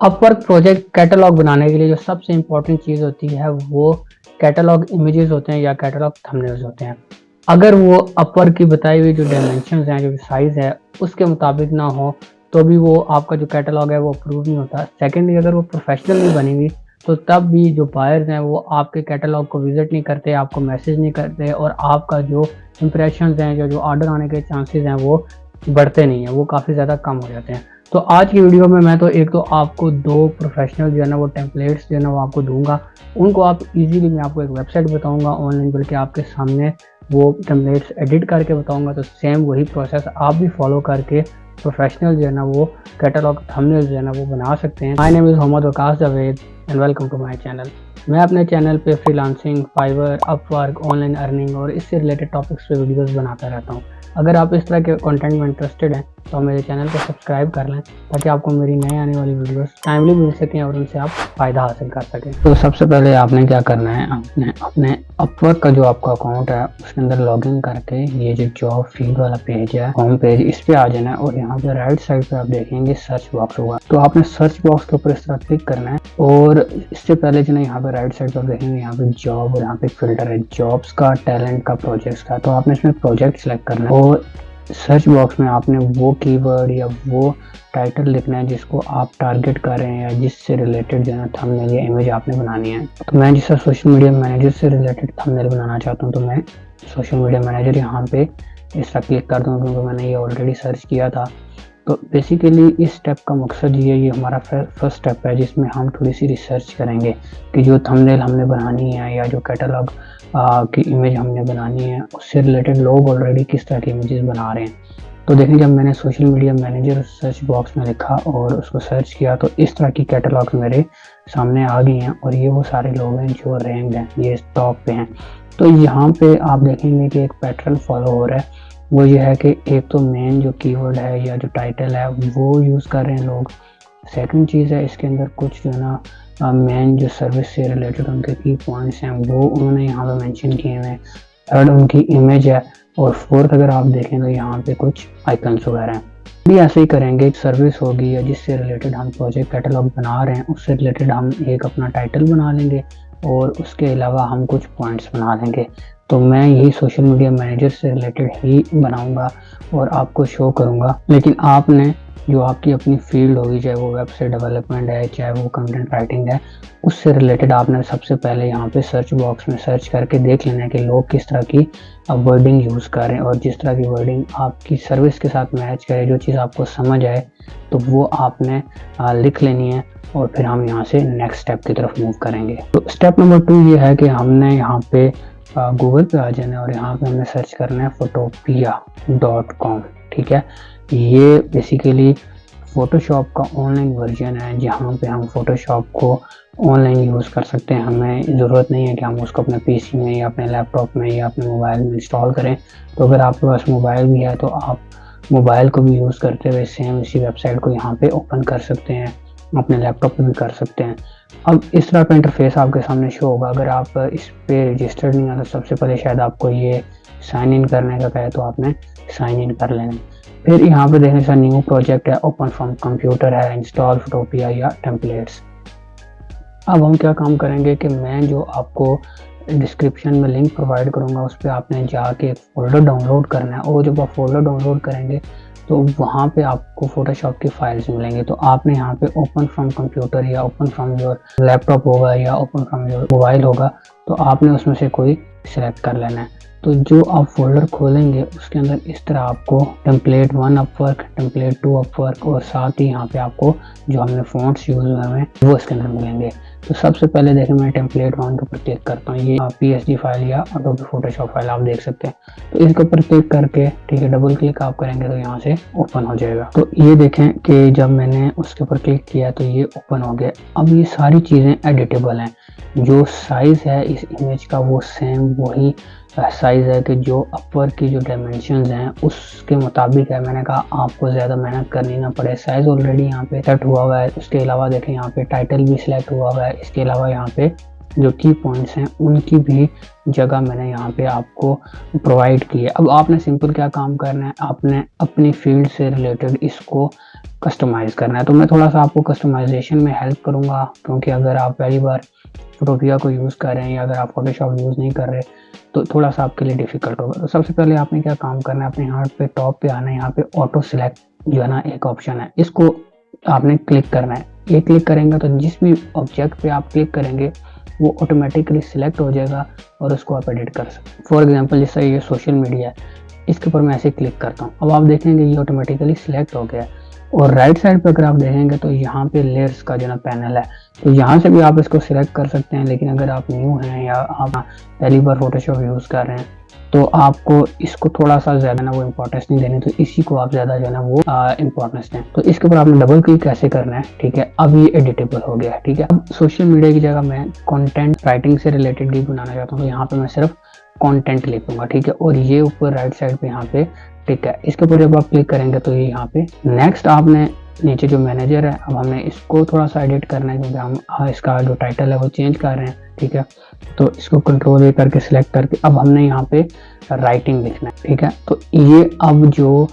Upwork project catalogue बनाने के लिए जो सबसे इम्पोर्टेंट चीज़ होती है वो कैटलॉग इमेजेस होते हैं या कैटलॉग थंबनेल्स होते हैं। अगर वो अपवर्क की बताई हुई जो डायमेंशंस हैं, जो साइज़ है, उसके मुताबिक ना हो तो भी वो आपका जो कैटलॉग है वो अप्रूव नहीं होता। सेकेंडली अगर वो प्रोफेशनल नहीं बनी हुई तो तब भी जो बायर्स हैं वो आपके कैटलॉग को विज़िट नहीं करते, आपको मैसेज नहीं करते और आपका जो इंप्रेशंस हैं, जो ऑर्डर आने के चांसेस हैं वो बढ़ते नहीं हैं, वो काफ़ी ज़्यादा कम हो जाते हैं। तो आज की वीडियो में मैं तो एक तो आपको 2 प्रोफेशनल जो है ना वो टेम्पलेट्स जो है ना वो आपको दूँगा। उनको आप ईज़िली मैं आपको एक वेबसाइट बताऊँगा ऑनलाइन, बल्कि आपके सामने वो टेम्पलेट्स एडिट करके बताऊँगा, तो सेम वही प्रोसेस आप भी फॉलो करके प्रोफेशनल जो है ना वो कैटलॉग थंबनेल जो है ना वो बना सकते हैं। My name is Mohammad Waqas Javed and welcome to my channel. मैं अपने चैनल पे freelancing, Fiverr, Upwork, online earning और इससे रिलेटेड टॉपिक्स पे वीडियोज़ बनाता रहता हूँ। अगर आप इस तरह के कंटेंट में इंटरेस्टेड हैं तो मेरे चैनल को सब्सक्राइब कर लें ताकि आपको मेरी नई आने वाली वीडियोस टाइमली मिल सकें और उनसे आप फ़ायदा हासिल कर सकें। तो सबसे पहले आपने क्या करना है, आपने अपने अपवर्क का जो आपका अकाउंट है उसके अंदर लॉगिन करके ये जो जॉब फील्ड वाला पेज है, होम पेज, इस पे आ जाना है और यहाँ पे राइट साइड पे आप देखेंगे सर्च बॉक्स होगा। तो आपने सर्च बॉक्स के ऊपर इस तरह क्लिक करना है और इससे पहले जो ना यहाँ पे राइट साइड पर देखेंगे यहाँ पे जॉब और यहाँ पे फिल्टर है जॉब्स का, टैलेंट का, प्रोजेक्ट्स का। तो आपने इसमें प्रोजेक्ट सेलेक्ट करना है और सर्च बॉक्स में आपने वो कीवर्ड या वो टाइटल लिखना है जिसको आप टारगेट कर रहे हैं या जिससे रिलेटेड जो है थंबनेल या इमेज आपने बनानी है। तो मैं जिस सोशल मीडिया मैनेजर से रिलेटेड थंबनेल बनाना चाहता हूँ तो मैं सोशल मीडिया मैनेजर यहाँ पे इस तरह क्लिक कर दूँगा क्योंकि मैंने ये ऑलरेडी सर्च किया था। तो बेसिकली इस स्टेप का मकसद ये हमारा फर्स्ट स्टेप है जिसमें हम थोड़ी सी रिसर्च करेंगे कि जो थंबनेल हमने बनानी है या जो कैटलॉग की इमेज हमने बनानी है उससे रिलेटेड लोग ऑलरेडी किस तरह की इमेजेस बना रहे हैं। तो देखिए जब मैंने social media manager search box में लिखा और उसको सर्च किया तो इस तरह की कैटलॉग्स मेरे सामने आ गई हैं और ये वो सारे लोग हैं जो रैंक हैं, ये टॉप पे हैं। तो यहाँ पे आप देखेंगे कि एक पैटर्न फॉलो हो रहा है, वो ये है कि एक तो मेन जो कीवर्ड है या जो टाइटल है वो यूज़ कर रहे हैं लोग। सेकंड चीज़ है इसके अंदर कुछ जो है ना मेन जो सर्विस से रिलेटेड उनके की पॉइंट्स हैं वो उन्होंने यहाँ पे मेंशन किए हुए हैं। थर्ड उनकी इमेज है और फोर्थ अगर आप देखें तो यहाँ पे कुछ आइकन्स वगैरह हैं। भी ऐसे ही करेंगे, एक सर्विस होगी या जिससे रिलेटेड हम प्रोजेक्ट कैटलॉग बना रहे हैं उससे रिलेटेड हम एक अपना टाइटल बना लेंगे और उसके अलावा हम कुछ पॉइंट्स बना लेंगे। तो मैं यही सोशल मीडिया मैनेजर से रिलेटेड ही बनाऊंगा और आपको शो करूंगा। लेकिन आपने जो आपकी अपनी फील्ड होगी, चाहे वो वेबसाइट डेवलपमेंट है, चाहे वो कंटेंट राइटिंग है, उससे रिलेटेड आपने सबसे पहले यहाँ पे सर्च बॉक्स में सर्च करके देख लेना है कि लोग किस तरह की वर्डिंग यूज़ कर रहे हैं और जिस तरह की वर्डिंग आपकी सर्विस के साथ मैच करे, जो चीज़ आपको समझ आए तो वो आपने लिख लेनी है और फिर हम यहाँ से नेक्स्ट स्टेप की तरफ मूव करेंगे। तो स्टेप नंबर 2 ये है कि हमने यहाँ पे गूगल पे आ जाना है और यहाँ पे हमने सर्च करना है photopia.com। ठीक है, ये बेसिकली फ़ोटोशॉप का ऑनलाइन वर्जन है जहाँ पे हम फ़ोटोशॉप को ऑनलाइन यूज़ कर सकते हैं। हमें ज़रूरत नहीं है कि हम उसको अपने पीसी में या अपने लैपटॉप में या अपने मोबाइल में इंस्टॉल करें। तो अगर आपके पास मोबाइल भी है तो आप मोबाइल को भी यूज़ करते हुए सेम इसी वेबसाइट को यहाँ पे ओपन कर सकते हैं, अपने लैपटॉप पे भी कर सकते हैं। अब इस तरह का इंटरफेस आपके सामने शो होगा। अगर आप इस पे रजिस्टर्ड नहीं है तो सबसे पहले शायद आपको ये साइन इन करने का कहे तो आपने साइन इन कर लेना। फिर यहाँ पे देखने से न्यू प्रोजेक्ट है, ओपन फ्रॉम कंप्यूटर है, इंस्टॉल फोटोपिया या टेम्पलेट्स। अब हम क्या काम करेंगे कि मैं जो आपको डिस्क्रिप्शन में लिंक प्रोवाइड करूँगा उस पर आपने जाके एक फ़ोल्डर डाउनलोड करना है और जब आप फोल्डर डाउनलोड करेंगे तो वहाँ पे आपको फोटोशॉप की फाइल्स मिलेंगे। तो आपने यहाँ पे ओपन फ्रॉम कंप्यूटर या ओपन फ्रॉम योर लैपटॉप होगा या ओपन फ्रॉम योर मोबाइल होगा तो आपने उसमें से कोई सिलेक्ट कर लेना है। तो जो आप फोल्डर खोलेंगे उसके अंदर इस तरह आपको टेम्पलेट 1 अपवर्क, टेम्पलेट 2 अपवर्क और साथ ही यहाँ पे आपको जो हमने फ़ॉन्ट्स यूज़ हुए हैं वो इसके अंदर मिलेंगे। तो सबसे पहले देखें मैं टेम्पलेट 1 के ऊपर क्लिक करता हूँ, ये पीएसडी फाइल या अडोबी फोटोशॉप फाइल आप देख सकते हैं। तो इसके ऊपर क्लिक करके ठीक है डबल क्लिक आप करेंगे तो यहाँ से ओपन हो जाएगा। तो ये देखें कि जब मैंने उसके ऊपर क्लिक किया तो ये ओपन हो गया। अब ये सारी चीज़ें एडिटेबल हैं। जो साइज़ है इस इमेज का वो सेम वही साइज़ है कि जो अपवर्क की जो डायमेंशंस हैं उसके मुताबिक है। मैंने कहा आपको ज़्यादा मेहनत करनी ना पड़े, साइज़ ऑलरेडी यहाँ पे सेट हुआ हुआ है। उसके अलावा देखें यहाँ पे टाइटल भी सिलेक्ट हुआ हुआ है। इसके अलावा यहाँ पे जो की पॉइंट्स हैं उनकी भी जगह मैंने यहाँ पे आपको प्रोवाइड की है। अब आपने सिंपल क्या काम करना है, आपने अपनी फील्ड से रिलेटेड इसको कस्टमाइज़ करना है। तो मैं थोड़ा सा आपको कस्टमाइजेशन में हेल्प करूँगा, क्योंकि अगर आप पहली बार फोटोपिया को यूज़ कर रहे हैं या अगर आप फोटोशॉप यूज़ नहीं कर रहे तो थोड़ा सा आपके लिए डिफ़िकल्ट होगा। तो सबसे पहले आपने क्या काम करना है, अपने यहाँ पे टॉप पे आना है, यहाँ पे ऑटो सिलेक्ट जो है ना एक ऑप्शन है, इसको आपने क्लिक करना है। ये क्लिक करेंगे तो जिस भी ऑब्जेक्ट पे आप क्लिक करेंगे वो ऑटोमेटिकली सिलेक्ट हो जाएगा और उसको आप एडिट कर सकते हैं। फॉर एग्जांपल जैसे ये सोशल मीडिया है, इसके ऊपर मैं ऐसे क्लिक करता हूँ, अब आप देखेंगे ये ऑटोमेटिकली सिलेक्ट हो गया है। और राइट साइड पे अगर आप देखेंगे तो यहाँ पे लेयर्स का जो ना पैनल है, तो यहाँ से भी आप इसको सिलेक्ट कर सकते हैं। लेकिन अगर आप न्यू हैं या आप पहली बार फोटोशॉप यूज़ कर रहे हैं तो आपको इसको थोड़ा सा ज़्यादा ना वो इम्पोर्टेंस नहीं देनी, तो इसी को आप ज़्यादा जो है ना वो इम्पोर्टेंस दें। तो इसके ऊपर आपने डबल क्लिक कैसे करना है, ठीक है। अब ये एडिटेबल हो गया है, ठीक है। अब सोशल मीडिया की जगह मैं कंटेंट राइटिंग से रिलेटेड भी बनाना चाहता हूँ, तो यहाँ पे मैं सिर्फ कंटेंट लिखूंगा, ठीक है। और ये ऊपर राइट साइड पे यहाँ पे टिक है, इसके ऊपर जब आप क्लिक करेंगे तो ये यहाँ पे नेक्स्ट आपने नीचे जो मैनेजर है, अब हमने इसको थोड़ा सा एडिट करना है क्योंकि हम इसका जो टाइटल है वो चेंज कर रहे हैं, ठीक है। तो इसको कंट्रोल ए करके सिलेक्ट करके अब हमने यहाँ पे राइटिंग लिखना है, ठीक है। तो ये अब जो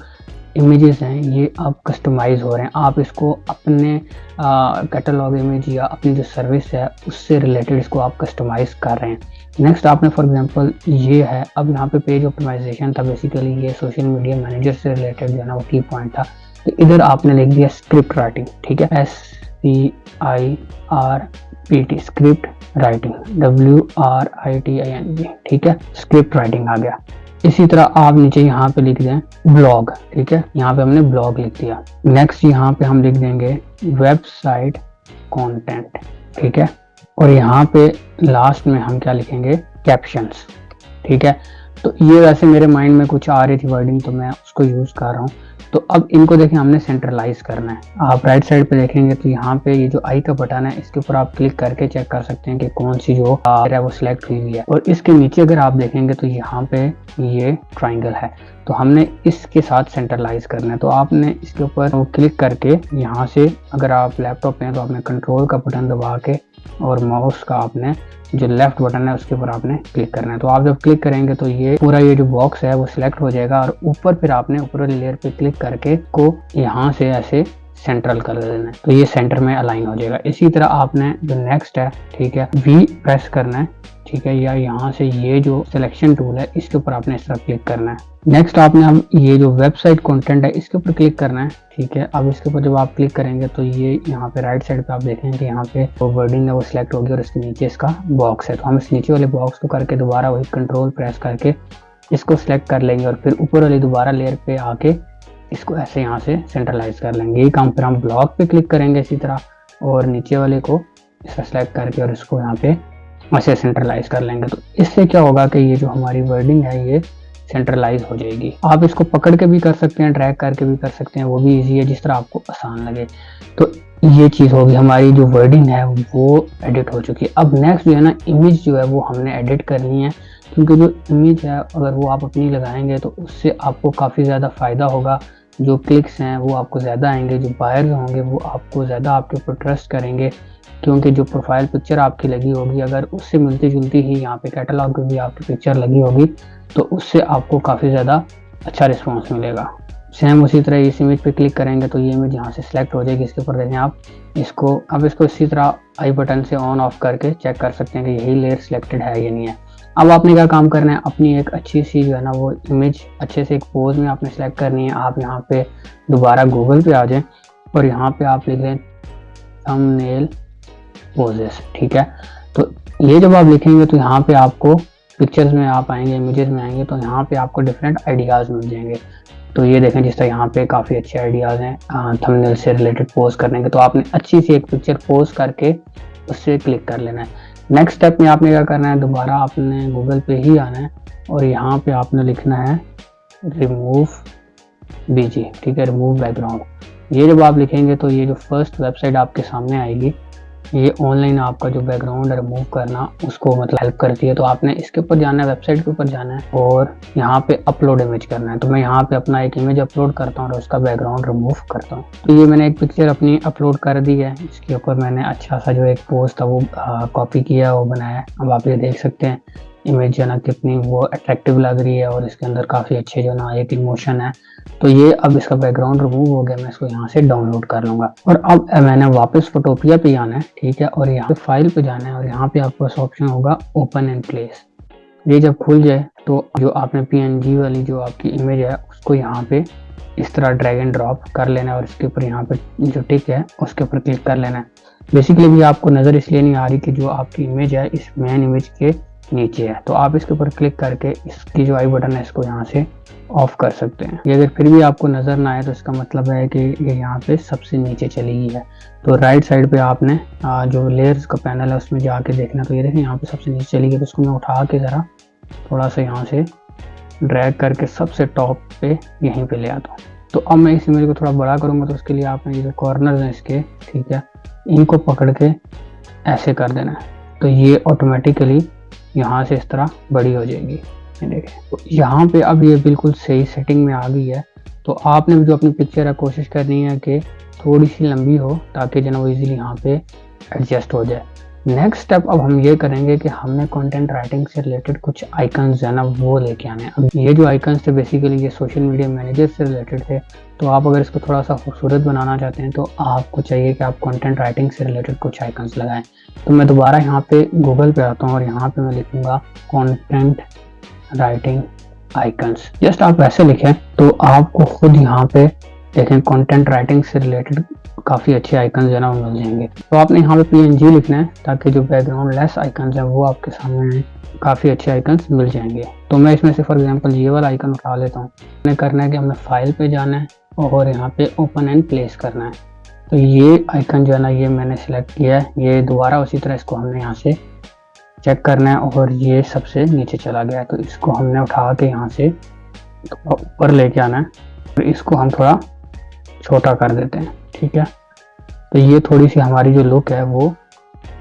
इमेजेस हैं ये अब कस्टमाइज हो रहे हैं, आप इसको अपने कैटलॉग इमेज या अपनी जो सर्विस है उससे रिलेटेड इसको आप कस्टमाइज कर रहे हैं। नेक्स्ट आपने फॉर एग्जांपल ये है, अब यहाँ पे पेज ऑप्टिमाइजेशन था, बेसिकली ये सोशल मीडिया मैनेजर से रिलेटेड जो है ना वो की पॉइंट था। तो इधर आपने लिख दिया स्क्रिप्ट राइटिंग, ठीक है, SCIRPT स्क्रिप्ट राइटिंग, WRITING, ठीक है, स्क्रिप्ट राइटिंग आ गया। इसी तरह आप नीचे यहाँ पे लिख दें ब्लॉग, ठीक है, यहाँ पे हमने ब्लॉग लिख दिया। नेक्स्ट यहाँ पे हम लिख देंगे वेबसाइट कंटेंट, ठीक है। और यहाँ पे लास्ट में हम क्या लिखेंगे, कैप्शंस, ठीक है। तो ये वैसे मेरे माइंड में कुछ आ रही थी वर्डिंग तो मैं उसको यूज़ कर रहा हूँ। तो अब इनको देखें हमने सेंट्रलाइज करना है। आप राइट साइड पे देखेंगे तो यहाँ पे ये जो आई का बटन है इसके ऊपर आप क्लिक करके चेक कर सकते हैं कि कौन सी जो है वो सिलेक्ट हुई है। और इसके नीचे अगर आप देखेंगे तो यहाँ पे ये ट्राइंगल है, तो हमने इसके साथ सेंट्रलाइज करना है। तो आपने इसके ऊपर क्लिक करके यहाँ से, अगर आप लैपटॉप पे हैं तो आपने कंट्रोल का बटन दबा के और माउस का आपने जो लेफ्ट बटन है उसके ऊपर आपने क्लिक करना है। तो आप जब क्लिक करेंगे तो ये पूरा ये जो बॉक्स है वो सिलेक्ट हो जाएगा और ऊपर फिर आपने ऊपर वाली लेयर पे क्लिक करके को यहाँ से ऐसे सेंट्रल कर देना है, तो ये सेंटर में अलाइन हो जाएगा। इसी तरह आपने जो नेक्स्ट है, ठीक है, V प्रेस करना है, ठीक है, या यहाँ से ये जो सिलेक्शन टूल है इसके ऊपर आपने इस तरह क्लिक करना है। नेक्स्ट आपने अब ये जो वेबसाइट कंटेंट है इसके ऊपर क्लिक करना है, ठीक है। अब इसके ऊपर जब आप क्लिक करेंगे तो ये यहाँ पे राइट साइड पे आप देखेंगे कि यहाँ पे वो वर्डिंग है वो सिलेक्ट होगी और इसके नीचे इसका बॉक्स है। तो हम इस नीचे वाले बॉक्स को करके दोबारा वही कंट्रोल प्रेस करके इसको सिलेक्ट कर लेंगे और फिर ऊपर वाली दोबारा लेयर पे आके इसको ऐसे यहाँ से सेंट्रलाइज कर लेंगे। ये काम फिर हम ब्लॉक पे क्लिक करेंगे इसी तरह और नीचे वाले को इसका सिलेक्ट करके और इसको यहाँ पे ऐसे सेंट्रलाइज कर लेंगे। तो इससे क्या होगा कि ये जो हमारी वर्डिंग है ये सेंट्रलाइज हो जाएगी। आप इसको पकड़ के भी कर सकते हैं, ड्रैग करके भी कर सकते हैं, वो भी इजी है, जिस तरह आपको आसान लगे। तो ये चीज़ होगी, हमारी जो वर्डिंग है वो एडिट हो चुकी है। अब नेक्स्ट जो है ना इमेज जो है वो हमने एडिट करनी है, क्योंकि जो इमेज है अगर वो आप अपनी लगाएंगे तो उससे आपको काफ़ी ज़्यादा फ़ायदा होगा। जो क्लिक्स हैं वो आपको ज़्यादा आएंगे, जो बायर्स होंगे वो आपको ज़्यादा आपके ऊपर ट्रस्ट करेंगे, क्योंकि जो प्रोफाइल पिक्चर आपकी लगी होगी अगर उससे मिलती जुलती ही यहाँ पे कैटलॉग में भी आपकी पिक्चर लगी होगी तो उससे आपको काफ़ी ज़्यादा अच्छा रिस्पॉन्स मिलेगा। सेम उसी तरह इस इमेज पे क्लिक करेंगे तो ये इमेज यहाँ से सिलेक्ट हो जाएगी। इसके ऊपर देखें आप इसको इसी तरह आई बटन से ऑन ऑफ करके चेक कर सकते हैं कि यही लेयर सिलेक्टेड है या नहीं है। अब आपने क्या काम करना है, अपनी एक अच्छी सी जो है ना वो इमेज अच्छे से एक पोज में आपने सेलेक्ट करनी है। आप यहाँ पे दोबारा गूगल पे आ जाएं और यहाँ पे आप लिख लें थंबनेल पोजेस, ठीक है। तो ये जब आप लिखेंगे तो यहाँ पे आपको पिक्चर्स में आप आएंगे, इमेजेस में आएंगे तो यहाँ पे आपको डिफरेंट आइडियाज़ मिल जाएंगे। तो ये देखें जिस तरह यहाँ पे काफ़ी अच्छे आइडियाज़ हैं थंबनेल से रिलेटेड पोस्ट करने के। तो आपने अच्छी सी एक पिक्चर पोस्ट करके उससे क्लिक कर लेना है। नेक्स्ट स्टेप में आपने क्या करना है, दोबारा आपने गूगल पे ही आना है और यहाँ पे आपने लिखना है रिमूव बीजी, ठीक है, रिमूव बैकग्राउंड। ये जब आप लिखेंगे तो ये जो फर्स्ट वेबसाइट आपके सामने आएगी ये ऑनलाइन आपका जो बैकग्राउंड है रिमूव करना उसको मतलब हेल्प करती है। तो आपने इसके ऊपर जाना है, वेबसाइट के ऊपर जाना है और यहाँ पे अपलोड इमेज करना है। तो मैं यहाँ पे अपना एक इमेज अपलोड करता हूँ और उसका बैकग्राउंड रिमूव करता हूँ। तो ये मैंने एक पिक्चर अपनी अपलोड कर दी है। इसके ऊपर मैंने अच्छा सा जो एक पोस्ट था वो कॉपी किया, वो बनाया। अब आप ये देख सकते हैं इमेज जो ना कितनी वो अट्रैक्टिव लग रही है और इसके अंदर काफ़ी अच्छे जो ना एक इमोशन है। तो ये अब इसका बैकग्राउंड रिमूव हो गया, मैं इसको यहाँ से डाउनलोड कर लूँगा। और अब मैंने वापस फोटोपिया पे जाना है, ठीक है, और यहाँ पे फाइल पे जाना है और यहाँ पे आपके पास ऑप्शन होगा ओपन इन प्लेस। ये जब खुल जाए तो जो आपने PNG वाली जो आपकी इमेज है उसको यहाँ पे इस तरह ड्रैग एंड ड्रॉप कर लेना है और इसके ऊपर यहाँ पे जो टिक है उसके ऊपर क्लिक कर लेना है। बेसिकली भी आपको नज़र इसलिए नहीं आ रही कि जो आपकी इमेज है इस मेन इमेज के नीचे है। तो आप इसके ऊपर क्लिक करके इसकी जो आई बटन है इसको यहाँ से ऑफ कर सकते हैं। ये अगर फिर भी आपको नज़र ना आए तो इसका मतलब है कि ये यहाँ पे सबसे नीचे चली गई है। तो राइट साइड पे आपने जो लेयर्स का पैनल है उसमें जाके देखना। तो ये देखें यहाँ पे सबसे नीचे चली गई। तो उसको मैं उठा के ज़रा थोड़ा सा यहाँ से ड्रैग करके सबसे टॉप पे यहीं पे ले आता हूँ। तो अब मैं इस इमेज को थोड़ा बड़ा करूँगा तो उसके लिए आपने ये जो कॉर्नर्स हैं इसके, ठीक है, इनको पकड़ के ऐसे कर देना है। तो ये ऑटोमेटिकली यहाँ से इस तरह बड़ी हो जाएगी। देखें तो यहाँ पे अब ये बिल्कुल सही सेटिंग में आ गई है। तो आपने भी जो अपनी पिक्चर है कोशिश करनी है कि थोड़ी सी लंबी हो ताकि जो ना वो इजीली यहाँ पे एडजस्ट हो जाए। नेक्स्ट स्टेप अब हम ये करेंगे कि हमने कंटेंट राइटिंग से रिलेटेड कुछ आइकन्स है ना वो लेके आने हैं। अब ये जो आइकन्स थे बेसिकली ये सोशल मीडिया मैनेजर से रिलेटेड थे। तो आप अगर इसको थोड़ा सा खूबसूरत बनाना चाहते हैं तो आपको चाहिए कि आप कंटेंट राइटिंग से रिलेटेड कुछ आइकन्स लगाएं। तो मैं दोबारा यहाँ पे गूगल पे आता हूँ और यहाँ पे मैं लिखूँगा कंटेंट राइटिंग आइकन्स। जस्ट आप वैसे लिखें तो आपको खुद यहाँ पे देखें कंटेंट राइटिंग से रिलेटेड काफ़ी अच्छे आइकन जो है ना वो मिल जाएंगे। तो आपने यहाँ पे PNG लिखना है ताकि जो बैकग्राउंड लेस आइकन है वो आपके सामने काफ़ी अच्छे आइकन मिल जाएंगे। तो मैं इसमें से फॉर एग्जांपल ये वाला आइकन उठा लेता हूँ। मैंने करना है कि हमें फाइल पे जाना है और यहाँ पे ओपन एंड प्लेस करना है। तो ये आइकन जो है ना ये मैंने सेलेक्ट किया है। ये दोबारा उसी तरह इसको हमने यहाँ से चेक करना है और ये सबसे नीचे चला गया है। तो इसको हमने उठा के यहाँ से ऊपर लेके आना है और इसको हम थोड़ा छोटा कर देते हैं, ठीक है। तो ये थोड़ी सी हमारी जो लुक है वो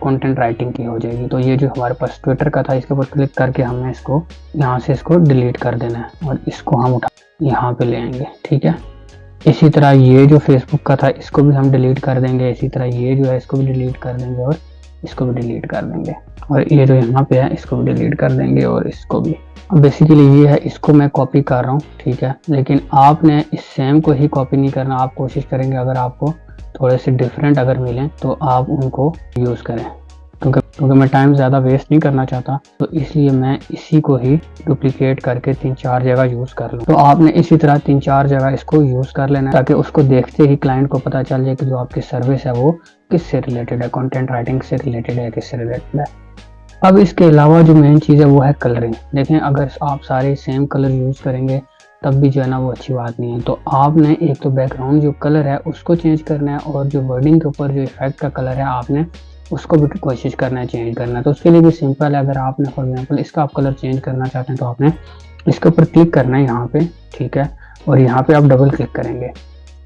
कंटेंट राइटिंग की हो जाएगी। तो ये जो हमारे पास ट्विटर का था इसके ऊपर क्लिक करके हमने इसको यहाँ से इसको डिलीट कर देना है और इसको हम उठा यहाँ पे ले आएंगे, ठीक है। इसी तरह ये जो फेसबुक का था इसको भी हम डिलीट कर देंगे। इसी तरह ये जो है इसको भी डिलीट कर देंगे और इसको भी डिलीट कर देंगे और ये जो यहाँ पे है इसको भी डिलीट कर देंगे और इसको भी। अब बेसिकली ये है, इसको मैं कॉपी कर रहा हूँ, ठीक है, लेकिन आपने इस सेम को ही कॉपी नहीं करना। आप कोशिश करेंगे अगर आपको थोड़े से डिफरेंट अगर मिलें तो आप उनको यूज़ करें, क्योंकि मैं टाइम ज़्यादा वेस्ट नहीं करना चाहता। तो इसलिए मैं इसी को ही डुप्लीकेट करके 3-4 जगह यूज़ कर लूँ। तो आपने इसी तरह 3-4 जगह इसको यूज़ कर लेना है ताकि उसको देखते ही क्लाइंट को पता चल जाए कि जो आपकी सर्विस है वो किससे रिलेटेड है, कंटेंट राइटिंग से रिलेटेड है, किससे रिलेटेड है। अब इसके अलावा जो मेन चीज़ है वो है कलरिंग। देखें अगर आप सारे सेम कलर यूज़ करेंगे तब भी जो है ना वो अच्छी बात नहीं है। तो आपने एक तो बैकग्राउंड जो कलर है उसको चेंज करना है और जो वर्डिंग के ऊपर जो इफेक्ट का कलर है आपने उसको भी कोशिश करना है चेंज करना है। तो उसके लिए भी सिंपल है। अगर आपने फॉर एग्जांपल इसका आप कलर चेंज करना चाहते हैं तो आपने इसके ऊपर क्लिक करना है यहाँ पे, ठीक है, और यहाँ पे आप डबल क्लिक करेंगे।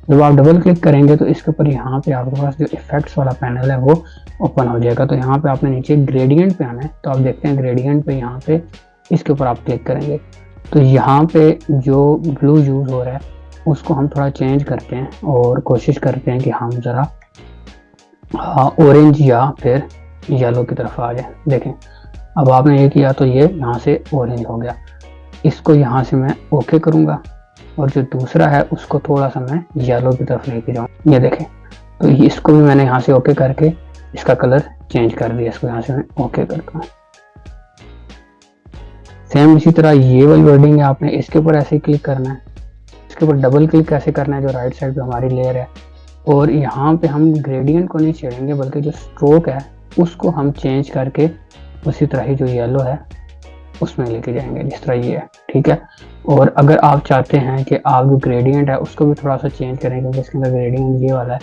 जब आप डबल क्लिक करेंगे तो इसके ऊपर यहाँ पे आपके पास जो इफेक्ट्स वाला पैनल है वो ओपन हो जाएगा। तो यहाँ पे आपने नीचे ग्रेडियंट पे आना है। तो आप देखते हैं ग्रेडियंट पे यहाँ पे इसके ऊपर आप क्लिक करेंगे तो यहाँ पे जो ब्लू यूज़ हो रहा है उसको हम थोड़ा चेंज करते हैं और कोशिश करते हैं कि हम ज़रा ऑरेंज या फिर येलो की तरफ आ जाए। देखें अब आपने ये किया तो ये यहाँ से ऑरेंज हो गया। इसको यहाँ से मैं ओके करूँगा और जो दूसरा है उसको थोड़ा सा मैं येलो की तरफ लेके जाऊँ। ये देखें तो इसको भी मैंने यहाँ से ओके करके इसका कलर चेंज कर दिया। इसको यहाँ से मैं ओके करता हूँ। सेम इसी तरह ये वाली वर्डिंग है, आपने इसके ऊपर ऐसे ही क्लिक करना है। इसके ऊपर डबल क्लिक कैसे करना है जो राइट साइड पे हमारी लेयर है और यहाँ पे हम ग्रेडियंट को नहीं छेड़ेंगे बल्कि जो स्ट्रोक है उसको हम चेंज करके उसी तरह ही जो येलो है उसमें लेके जाएंगे जिस तरह ये है, ठीक है। और अगर आप चाहते हैं कि आप जो ग्रेडियंट है उसको भी थोड़ा सा चेंज करें क्योंकि इसके अंदर ग्रेडियंट ये वाला है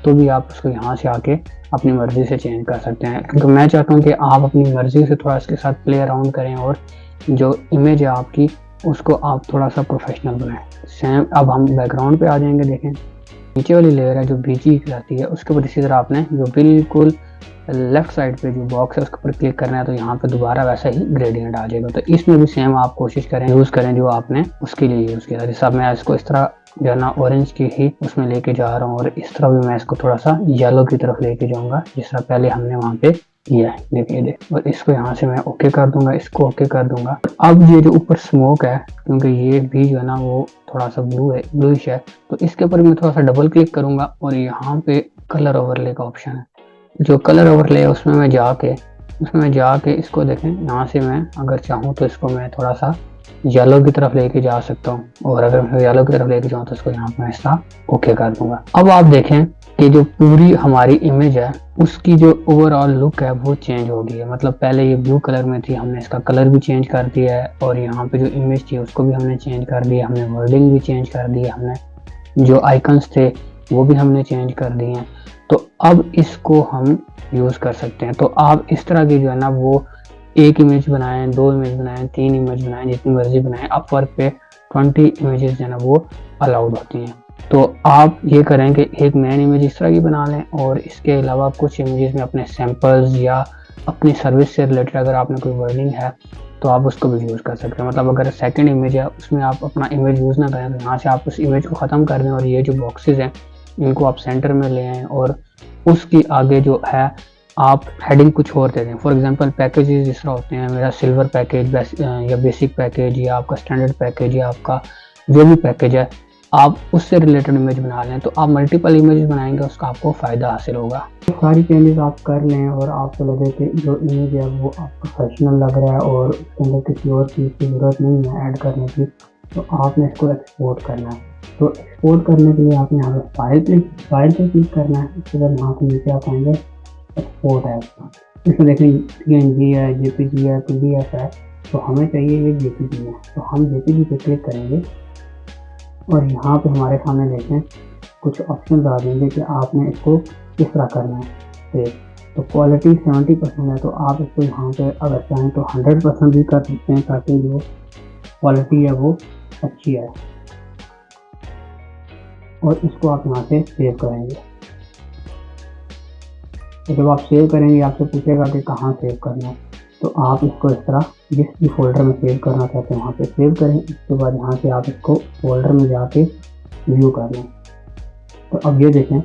तो भी आप उसको यहाँ से आके अपनी मर्ज़ी से चेंज कर सकते हैं। क्योंकि मैं चाहता हूँ कि आप अपनी मर्ज़ी से थोड़ा इसके साथ प्ले अराउंड करें और जो इमेज है आपकी उसको आप थोड़ा सा प्रोफेशनल बनाएं। सेम अब हम बैकग्राउंड पे आ जाएंगे। देखें नीचे वाली लेयर है जो बीजी कहलाती है उसके ऊपर इसी तरह आपने जो बिल्कुल लेफ्ट साइड पे जो बॉक्स है उसके ऊपर क्लिक करना है, तो यहाँ पे दोबारा वैसा ही ग्रेडियंट आ जाएगा। तो इसमें भी सेम आप कोशिश करें यूज़ करें जो आपने उसके लिए यूज़ किया। जैसा मैं इसको इस तरह जो है ना ऑरेंज की ही उसमें लेके जा रहा हूँ, और इस तरह भी मैं इसको थोड़ा सा येलो की तरफ लेके जाऊंगा जिस तरह पहले हमने वहाँ पे किया है। देखिए और इसको यहाँ से मैं ओके कर दूंगा, इसको ओके कर दूंगा। अब ये जो ऊपर स्मोक है, क्योंकि ये भी जो है ना वो थोड़ा सा ब्लूइश है, तो इसके ऊपर मैं थोड़ा सा डबल क्लिक करूंगा और यहाँ पे कलर ओवरले का ऑप्शन है। जो कलर ओवरले है उसमें मैं जाके इसको देखें, यहाँ से मैं अगर चाहूँ तो इसको मैं थोड़ा सा येलो की तरफ लेके जा सकता हूँ, और अगर मैं येलो की तरफ लेके जाऊँ तो इसको यहाँ पे मैं इसका ओके कर दूंगा। अब आप देखें कि जो पूरी हमारी इमेज है उसकी जो ओवरऑल लुक है वो चेंज हो गई है। मतलब पहले ये ब्लू कलर में थी, हमने इसका कलर भी चेंज कर दिया है, और यहाँ पे जो इमेज थी उसको भी हमने चेंज कर दिया, हमने वर्डिंग भी चेंज कर दी है, हमने जो आइकन्स थे वो भी हमने चेंज कर दिए हैं। तो अब इसको हम यूज़ कर सकते हैं। तो आप इस तरह की जो है ना वो एक इमेज बनाएं, 2 इमेज बनाएं, 3 इमेज बनाएं, जितनी मर्जी बनाएं, अपवर्क पे 20 इमेजेस जो है ना वो अलाउड होती हैं। तो आप ये करें कि एक मेन इमेज इस तरह की बना लें, और इसके अलावा कुछ इमेजेस में अपने सैंपल्स या अपनी सर्विस से रिलेटेड अगर आपने कोई वर्डिंग है तो आप उसको भी यूज़ कर सकते हैं। मतलब अगर सेकंड इमेज है उसमें आप अपना इमेज यूज़ ना करें, तो यहाँ से आप उस इमेज को ख़त्म कर दें और ये जो बॉक्सेस हैं इनको आप सेंटर में ले आएँ, और उसकी आगे जो है आप हेडिंग कुछ और दे दें। फॉर एग्जांपल पैकेजेस जिस तरह होते हैं, मेरा सिल्वर पैकेज या बेसिक पैकेज या आपका स्टैंडर्ड पैकेज या आपका जो भी पैकेज है, आप उससे रिलेटेड इमेज बना लें। तो आप मल्टीपल इमेज बनाएंगे, उसका आपको फ़ायदा हासिल होगा। तो सारी चेंजेस आप कर लें और आपको लगे कि जो इमेज है वो आपको प्रोफेशनल लग रहा है और उसके अंदर किसी और चीज़ की ज़रूरत नहीं है ऐड करने की, तो आपने इसको एक्सपोर्ट करना है। तो एक्सपोर्ट करने के लिए आपने यहाँ पर फाइल पे क्लिक करना है। उसके बाद यहाँ पर नीचे आप आएंगे एक्सपोर्ट है, इसमें देखें PNG है, JPG है, PDF है, तो हमें चाहिए ये JPG है। तो हम JPG पे क्लिक करेंगे और यहाँ पे हमारे सामने देखें कुछ ऑप्शन आ जाएंगे कि आपने इसको किस तरह करना है। तो क्वालिटी 70% है, तो आप इसको यहाँ पे अगर चाहें तो 100% भी कर सकते हैं, ताकि जो क्वालिटी है वो अच्छी है। और इसको आप यहाँ से सेव करेंगे। तो जब आप सेव करेंगे आपसे पूछेगा कि कहाँ सेव करना है, तो आप इसको इस तरह जिस भी फोल्डर में सेव करना चाहते हैं वहाँ पे सेव करें। इसके बाद यहाँ से आप इसको फोल्डर में जाके व्यू कर लें। तो अब ये देखें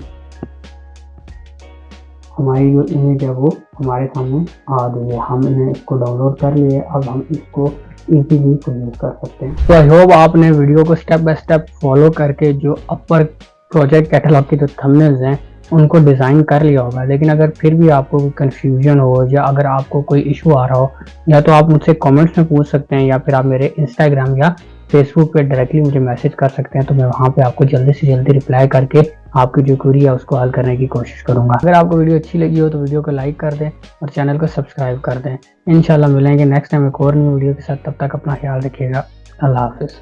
हमारी जो इमेज है वो हमारे सामने आ गई है, हमने इसको डाउनलोड कर लिया है। अब हम इसको इजीली यूज़ कर सकते हैं। तो आई होप आपने वीडियो को स्टेप बाय स्टेप फॉलो करके जो अपवर्क प्रोजेक्ट कैटलॉग के जो थंबनेल्स हैं उनको डिज़ाइन कर लिया होगा। लेकिन अगर फिर भी आपको कोई कन्फ्यूजन हो या अगर आपको कोई इशू आ रहा हो, या तो आप मुझसे कमेंट्स में पूछ सकते हैं, या फिर आप मेरे इंस्टाग्राम या फेसबुक पे डायरेक्टली मुझे मैसेज कर सकते हैं। तो मैं वहाँ पे आपको जल्दी से जल्दी रिप्लाई करके आपकी जो क्वेरी है उसको हल करने की कोशिश करूँगा। अगर आपको वीडियो अच्छी लगी हो तो वीडियो को लाइक कर दें और चैनल को सब्सक्राइब कर दें। इंशाल्लाह मिलेंगे नेक्स्ट टाइम एक और न्यू वीडियो के साथ। तब तक अपना ख्याल रखिएगा। अल्लाह हाफिज़।